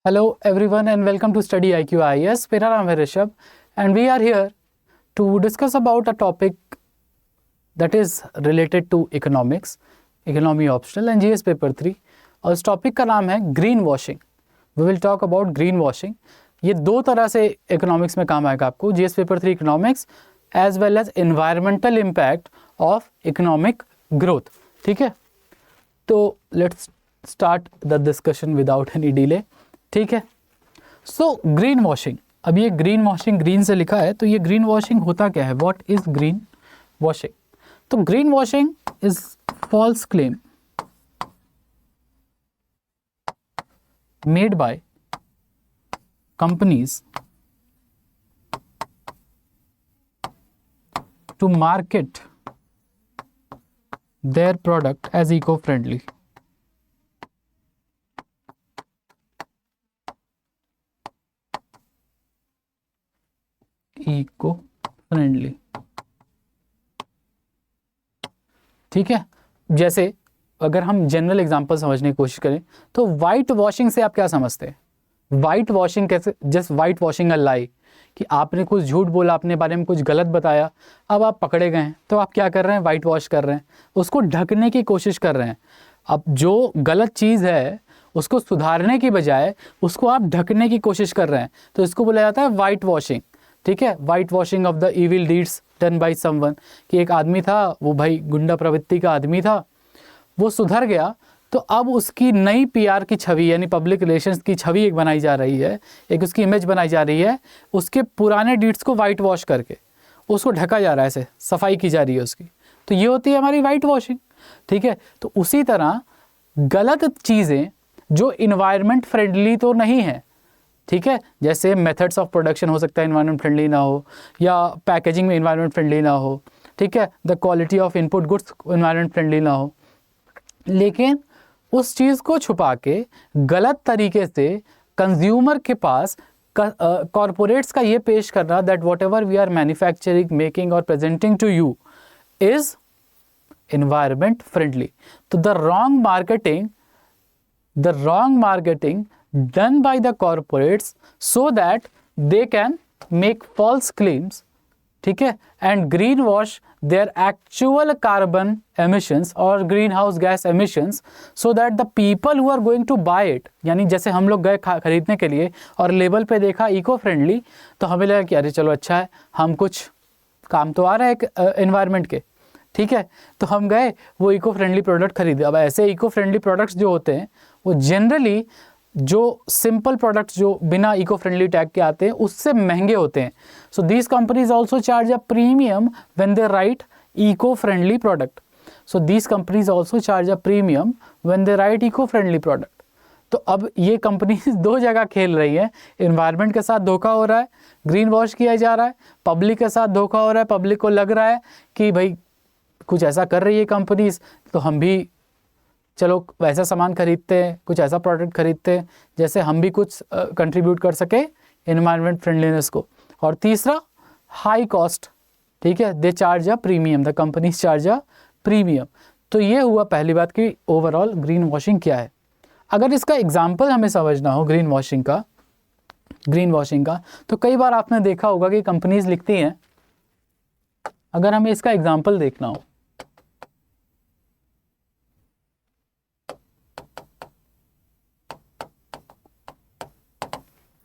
Hello everyone and welcome to Study IQ IAS. मेरा नाम है Rishabh and we are here to discuss about a topic that is related to economics, economy optional and GS paper 3 और इस topic का नाम है green washing. We will talk about green washing. ये दो तरह से इकोनॉमिक्स में काम आएगा आपको, GS paper 3 economics as well as environmental impact of economic growth. ठीक है, तो let's start the discussion without any delay. ठीक है, सो ग्रीन वॉशिंग. अब ये ग्रीन वॉशिंग ग्रीन से लिखा है, तो ये ग्रीन वॉशिंग होता क्या है? What is green washing? तो green washing is false claim made by companies to market their product as eco-friendly. Eco-friendly. ठीक है, जैसे अगर हम जनरल एग्जांपल समझने की कोशिश करें तो वाइट वॉशिंग से आप क्या समझते हैं? वाइट वॉशिंग कैसे? जस्ट वाइट वॉशिंग अ लाई, कि आपने कुछ झूठ बोला, अपने बारे में कुछ गलत बताया, अब आप पकड़े गए हैं, तो आप क्या कर रहे हैं? वाइट वॉश कर रहे हैं, उसको ढकने की कोशिश कर रहे हैं. अब जो गलत चीज़ है उसको सुधारने की बजाय उसको आप ढकने की कोशिश कर रहे हैं, तो इसको बोला जाता है वाइट वॉशिंग. ठीक है, white washing of the evil deeds done by someone. कि एक आदमी था, वो भाई गुंडा प्रवृत्ति का आदमी था, वो सुधर गया, तो अब उसकी नई पीआर की छवि यानी पब्लिक रिलेशंस की छवि एक बनाई जा रही है, एक उसकी इमेज बनाई जा रही है, उसके पुराने डीड्स को वाइट वॉश करके उसको ढका जा रहा है, ऐसे सफाई की जा रही है उसकी. तो ये होती है हमारी वाइट वॉशिंग. ठीक है, तो उसी तरह गलत चीज़ें जो इन्वायरमेंट फ्रेंडली तो नहीं है, ठीक है, जैसे मेथड्स ऑफ प्रोडक्शन हो सकता है इन्वायरमेंट फ्रेंडली ना हो, या पैकेजिंग में इन्वायरमेंट फ्रेंडली ना हो, ठीक है, the quality of input goods environment friendly ना हो, लेकिन उस चीज़ को छुपा के गलत तरीके से कंज्यूमर के पास कॉरपोरेट्स का ये पेश करना that whatever we are manufacturing, making और presenting to you is environment friendly. तो the wrong marketing done by the corporates so that they can make false claims, ठीक है, and greenwash their actual carbon emissions और greenhouse gas emissions so that the people who are going to buy it, यानी जैसे हम लोग गए खरीदने के लिए और लेबल पे देखा इको फ्रेंडली, तो हमें लगा कि अरे चलो अच्छा है, हम कुछ काम तो आ रहा है एनवायरनमेंट के, ठीक है, तो हम गए वो इको फ्रेंडली प्रोडक्ट खरीदे. अब ऐसे इको फ्रेंडली प्रोडक्ट्स जो होते हैं वो जनरली जो सिंपल प्रोडक्ट्स जो बिना इको फ्रेंडली टैग के आते हैं उससे महंगे होते हैं. So these companies also charge a premium when they write eco friendly product. So these companies also charge a premium when they write eco friendly product. तो अब ये कंपनीज दो जगह खेल रही है, एनवायरनमेंट के साथ धोखा हो रहा है, ग्रीन वॉश किया जा रहा है, पब्लिक के साथ धोखा हो रहा है, पब्लिक को लग रहा है कि भाई कुछ ऐसा कर रही है कंपनीज, तो हम भी चलो वैसा सामान खरीदते हैं, कुछ ऐसा प्रोडक्ट खरीदते हैं जैसे हम भी कुछ कंट्रीब्यूट कर सके एनवायरनमेंट फ्रेंडलीनेस को. और तीसरा हाई कॉस्ट, ठीक है, they charge a premium, the companies charge a premium. तो ये हुआ पहली बात कि ओवरऑल ग्रीन वॉशिंग क्या है. अगर इसका एग्जाम्पल हमें समझना हो ग्रीन वॉशिंग का, तो कई बार आपने देखा होगा कि कंपनीज लिखती हैं, अगर हमें इसका एग्जाम्पल देखना हो,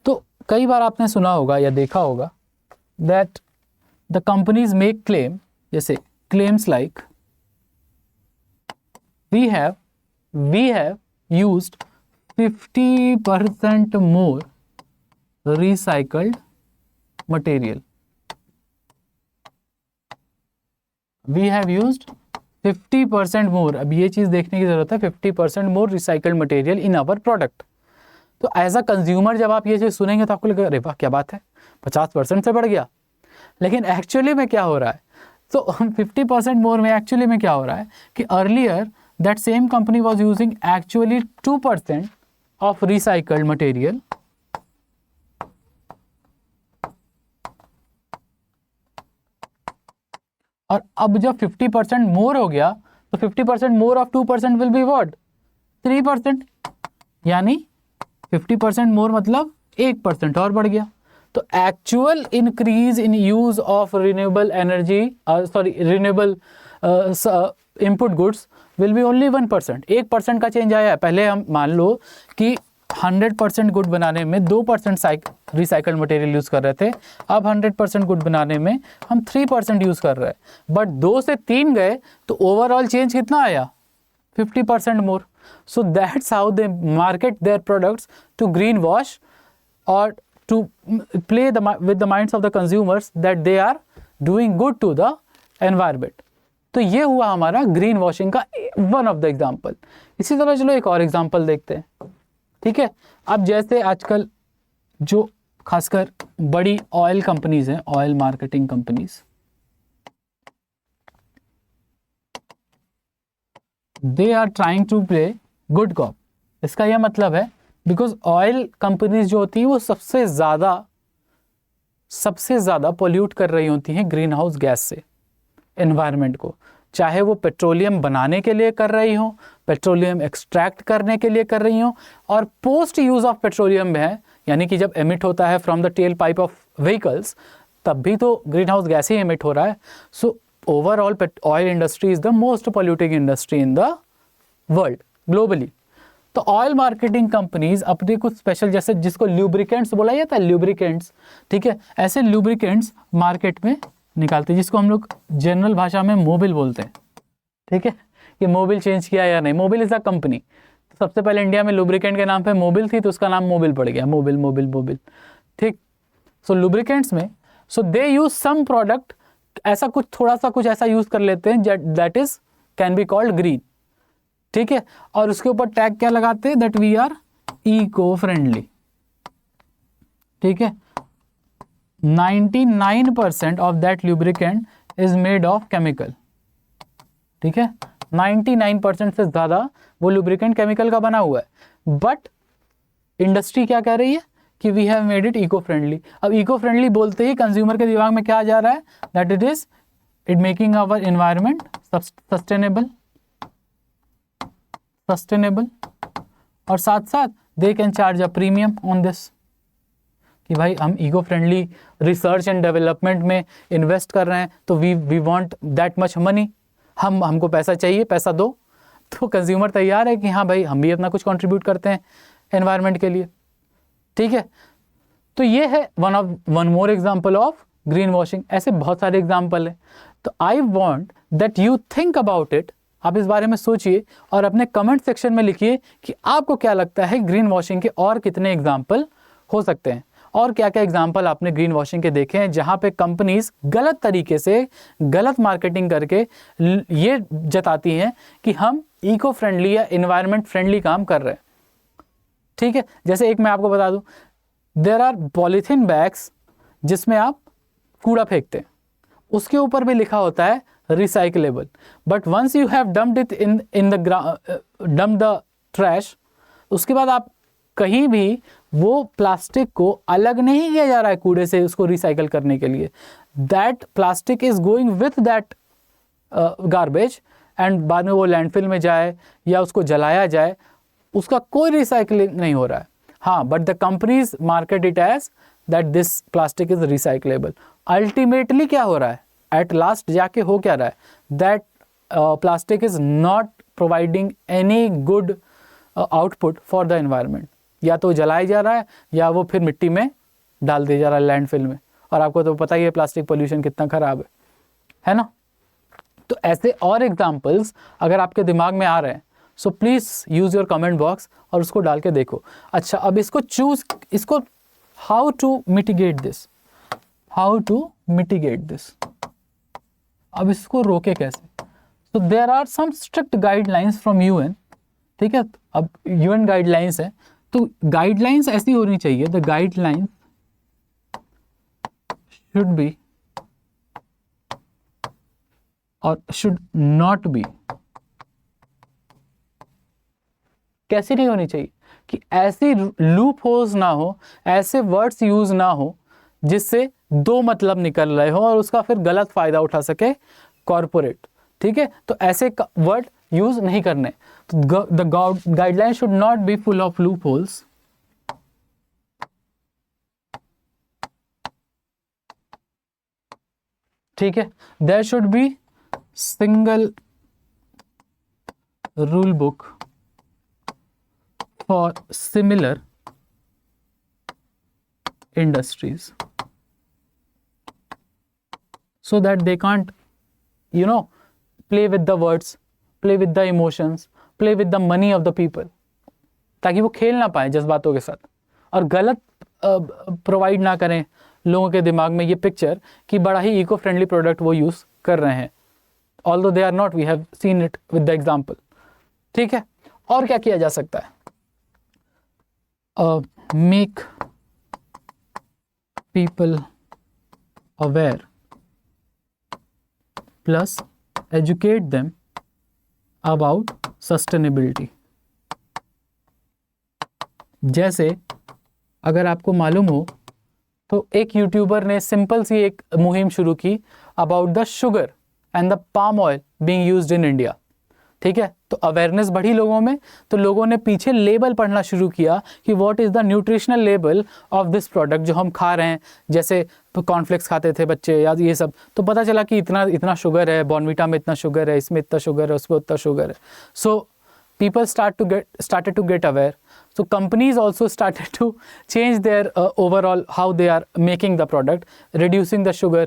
तो कई बार आपने सुना होगा या देखा होगा that the companies make claim, जैसे claims like we have used 50% more recycled material. We have used 50% more. अब ये चीज़ देखने की ज़रूरत है, 50% more recycled material in our product. तो एज अ कंज्यूमर जब आप ये चीज़ सुनेंगे तो आपको लगेगा अरे वाह क्या बात है, 50% से बढ़ गया. लेकिन एक्चुअली में क्या हो रहा है? तो 50% मोर में एक्चुअली में क्या हो रहा है कि earlier that same company was using actually 2% of recycled material, और अब जब 50% मोर हो गया तो 50% more of 2% will be what? 3%. यानी 50% मोर मतलब 1% और बढ़ गया। तो actual increase in use of renewable energy renewable input goods will be only 1%। 1% का चेंज आया है। पहले हम मान लो कि 100% गुड बनाने में 2% रिसाइकल्ड मटेरियल यूज कर रहे थे, अब 100% गुड बनाने में हम 3% यूज कर रहे हैं, बट 2 से 3 गए तो ओवरऑल चेंज कितना आया? 50% more. So that's how they market their products to green wash or to play with the minds of the consumers that they are doing good to the environment. तो ये हुआ हमारा green washing का one of the example. इसी तरह चलो एक और एग्जाम्पल देखते हैं, ठीक है। अब जैसे आजकल जो खासकर बड़ी ऑयल कंपनीज हैं, oil marketing companies, they are trying to play good cop. इसका यह मतलब है बिकॉज ऑयल कंपनीज जो होती हैं वो सबसे ज़्यादा पोल्यूट कर रही होती हैं ग्रीन हाउस गैस से एनवायरनमेंट को, चाहे वो पेट्रोलियम बनाने के लिए कर रही हो, पेट्रोलियम एक्सट्रैक्ट करने के लिए कर रही हो, और पोस्ट यूज़ ऑफ पेट्रोलियम में है, यानी कि जब एमिट होता है from the tell pipe of vehicles तब भी तो ग्रीन हाउस गैस ही एमिट हो रहा है। So overall oil industry is the most polluting industry in the world globally. तो ऑयल मार्केटिंग कंपनीज अपने कुछ स्पेशल, जैसे जिसको ल्यूब्रिकेंट्स बोला जाता है, ल्यूब्रिकेंट्स, ठीक है, ऐसे ल्यूब्रिकेंट्स मार्केट में निकालते हैं, जिसको हम लोग जनरल भाषा में मोबिल बोलते हैं, ठीक है। ये मोबिल चेंज किया या नहीं, मोबिल इज अ कंपनी। तो सबसे पहले इंडिया में लुब्रिकेंट के नाम पे मोबिल थी, तो उसका नाम मोबिल पड़ गया, मोबिल मोबिल मोबिल, ठीक। सो लुब्रिकेंट्स में सो दे यूज सम प्रोडक्ट, ऐसा कुछ थोड़ा सा कुछ ऐसा यूज कर लेते हैं that is can be called green, ठीक है, और उसके ऊपर टैग क्या लगाते हैं, that we are eco friendly, ठीक है। 99% of that lubricant is made of chemical, ठीक है, 99% से ज्यादा वो लुब्रिकेंट केमिकल का बना हुआ है, बट इंडस्ट्री क्या कह रही है कि we have made it eco friendly. अब इको फ्रेंडली बोलते ही कंज्यूमर के दिमाग में क्या आ जा रहा है, that it is it making our environment sustainable, और साथ साथ they can charge a premium on this, कि भाई हम eco friendly research and development में इन्वेस्ट कर रहे हैं, तो we want that much money, हमको पैसा चाहिए, पैसा दो। तो कंज्यूमर तैयार है कि हाँ भाई हम भी अपना कुछ कंट्रीब्यूट करते हैं एनवायरनमेंट के लिए, ठीक है। तो ये है one more example of green washing. ऐसे बहुत सारे एग्जांपल हैं। तो I want that you think about it, आप इस बारे में सोचिए और अपने कमेंट सेक्शन में लिखिए कि आपको क्या लगता है ग्रीन वॉशिंग के और कितने एग्जाम्पल हो सकते हैं, और क्या क्या एग्जाम्पल आपने ग्रीन वॉशिंग के देखे हैं जहां पे कंपनीज गलत तरीके से गलत मार्केटिंग करके ये जताती हैं कि हम इको फ्रेंडली या एनवायरनमेंट फ्रेंडली काम कर रहे हैं, ठीक है। जैसे एक मैं आपको बता दूं, देयर आर पॉलीथीन बैग्स जिसमें आप कूड़ा फेंकते हैं, उसके ऊपर भी लिखा होता है recyclable, but once you have dumped it in the trash, उसके बाद आप कहीं भी वो प्लास्टिक को अलग नहीं किया जा रहा है कूड़े से उसको रिसाइकल करने के लिए, that plastic is going with that garbage, and बाद में वो लैंडफिल में जाए या उसको जलाया जाए, उसका कोई रिसाइकलिंग नहीं हो रहा है। हाँ, but the companies market it as that this plastic is recyclable. Ultimately क्या हो रहा है, एट लास्ट जाके हो क्या रहा है, that plastic is not providing any good output for the environment. या तो जलाया जा रहा है या वो फिर मिट्टी में डाल दिया जा रहा है लैंडफिल में, और आपको तो पता ही है प्लास्टिक पोल्यूशन कितना खराब है ना। तो ऐसे और एग्जाम्पल्स अगर आपके दिमाग में आ रहे हैं, so please use your comment box और उसको डाल के देखो। अच्छा, अब इसको हाउ टू मिटिगेट दिस, अब इसको रोके कैसे। तो there are some strict guidelines from UN, ठीक है। अब यूएन गाइडलाइंस है, तो गाइडलाइंस ऐसी होनी चाहिए, द गाइडलाइंस शुड बी और शुड नॉट बी, कैसी नहीं होनी चाहिए कि ऐसी लूप होल्स ना हो, ऐसे वर्ड्स यूज ना हो जिससे दो मतलब निकल रहे हो और उसका फिर गलत फायदा उठा सके कॉर्पोरेट, ठीक है। तो ऐसे वर्ड यूज नहीं करने। तो the guideline should not be full of loopholes, ठीक है, there should be single rule book for similar industries so that they can't play with the words, play with the emotions, play with the money of the people, ताकि वो खेल ना पाए जज्बातों के साथ और गलत प्रोवाइड ना करें लोगों के दिमाग में ये पिक्चर कि बड़ा ही इको फ्रेंडली प्रोडक्ट वो यूज कर रहे हैं, although they are not, we have seen it with the example. ठीक है, और क्या किया जा सकता है? Make people aware plus educate them about sustainability। जैसे अगर आपको मालूम हो तो एक यूट्यूबर ने सिंपल सी एक मुहिम शुरू की about the sugar and the palm oil being used in India. ठीक है, तो अवेयरनेस बढ़ी लोगों में, तो लोगों ने पीछे लेबल पढ़ना शुरू किया कि what is the nutritional label of this product जो हम खा रहे हैं, जैसे कॉर्नफ्लेक्स खाते थे बच्चे या ये सब, तो पता चला कि इतना शुगर है, बॉर्नविटा में इतना शुगर है, इसमें इतना शुगर है, उसमें उतना शुगर है। सो people started to get aware. So companies also started to change their overall how they are making the product, reducing the sugar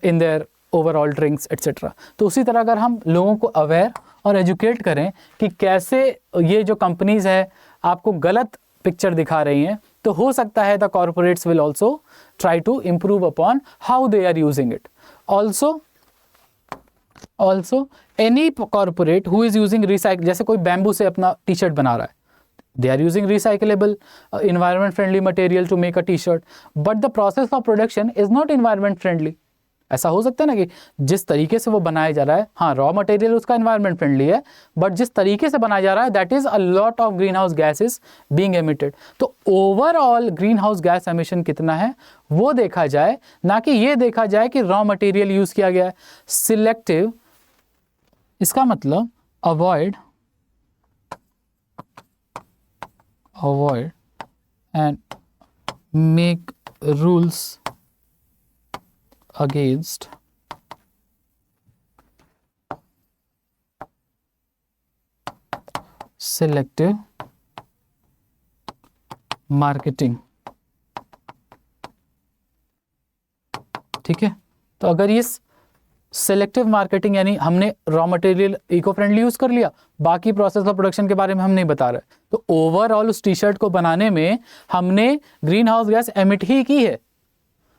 in their overall drinks etc. तो उसी तरह अगर हम लोगों को अवेयर और एजुकेट करें कि कैसे ये जो कंपनीज है आपको गलत पिक्चर दिखा रही हैं, तो हो सकता है the corporates will also try to improve upon how they are using it. Also any corporate who is using recycle, जैसे कोई बैम्बू से अपना टी शर्ट बना रहा है, they are using recyclable environment friendly material to make a t-shirt, but the process of production is not environment friendly। ऐसा हो सकता है ना कि जिस तरीके से वो बनाया जा रहा है, हाँ रॉ मटेरियल उसका एनवायरमेंट फ्रेंडली है, बट जिस तरीके से बनाया जा रहा है that is a lot of green house gases being emitted. तो overall green house gas emission कितना है वो देखा जाए, ना कि ये देखा जाए कि रॉ मटेरियल यूज किया गया है। सिलेक्टिव, इसका मतलब avoid and make rules against selective marketing। ठीक है, तो अगर ये सेलेक्टिव मार्केटिंग यानी हमने raw material eco friendly use कर लिया, बाकी प्रोसेस ऑफ प्रोडक्शन के बारे में हम नहीं बता रहे, तो ओवरऑल उस टी शर्ट को बनाने में हमने ग्रीन हाउस गैस एमिट ही की है,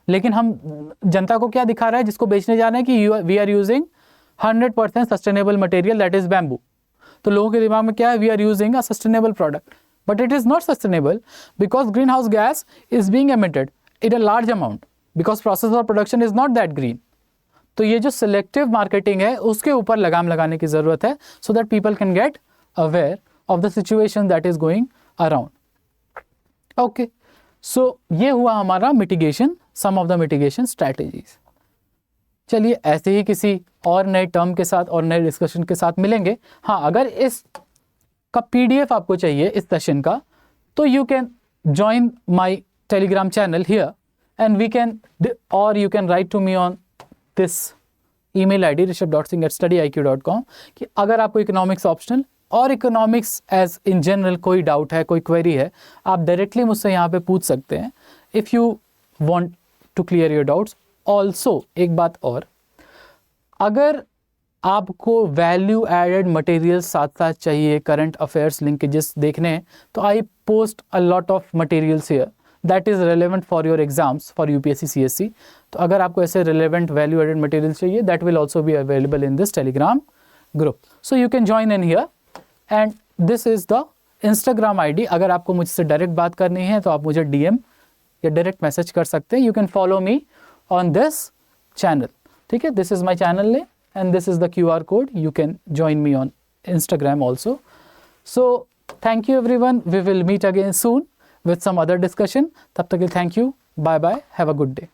लेकिन हम जनता को क्या दिखा रहा है, जिसको बेचने जा रहे हैं कि we are using 100% sustainable material that is bamboo. तो लोगों के दिमाग में क्या है, we are using a sustainable product, but it is not sustainable because green house gas is being emitted in a large amount because process of production is not that green. तो ये जो सिलेक्टिव मार्केटिंग है उसके ऊपर लगाम लगाने की जरूरत है, so that people can get aware of the situation that is going around. Okay, so ये हुआ हमारा mitigation, some of the mitigation strategies. चलिए ऐसे ही किसी और नए टर्म के साथ और नए डिस्कशन के साथ मिलेंगे। हाँ, अगर इस का PDF आपको चाहिए इस सेशन का, तो you can join my Telegram channel here and we can, और you can write to me on this email ID rishabh.singh@studyIQ.com कि अगर आपको इकोनॉमिक्स ऑप्शनल और इकोनॉमिक्स एज इन जनरल कोई डाउट है, कोई क्वेरी है, आप डायरेक्टली मुझसे यहाँ पे पूछ सकते हैं if you want to clear your doubts. Also एक बात और, अगर आपको वैल्यू एडेड मटेरियल साथ साथ चाहिए, करंट अफेयर्स लिंकेजेस देखने हैं, तो I post a lot of materials here that is relevant for your exams for UPSC CSC। तो अगर आपको ऐसे रेलेवेंट वैल्यू एडेड मटेरियल्स चाहिए, that will also be available in this Telegram group, so you can join in here and this is the Instagram ID। अगर आपको मुझसे direct बात करनी है तो आप मुझे DM या डायरेक्ट मैसेज कर सकते हैं। You can follow me on this channel. ठीक है, this is my channel name and this is the QR code. You can join me on Instagram also. So thank you everyone. We will meet again soon with some other discussion. Tab tak ke thank you. Bye bye. Have a good day.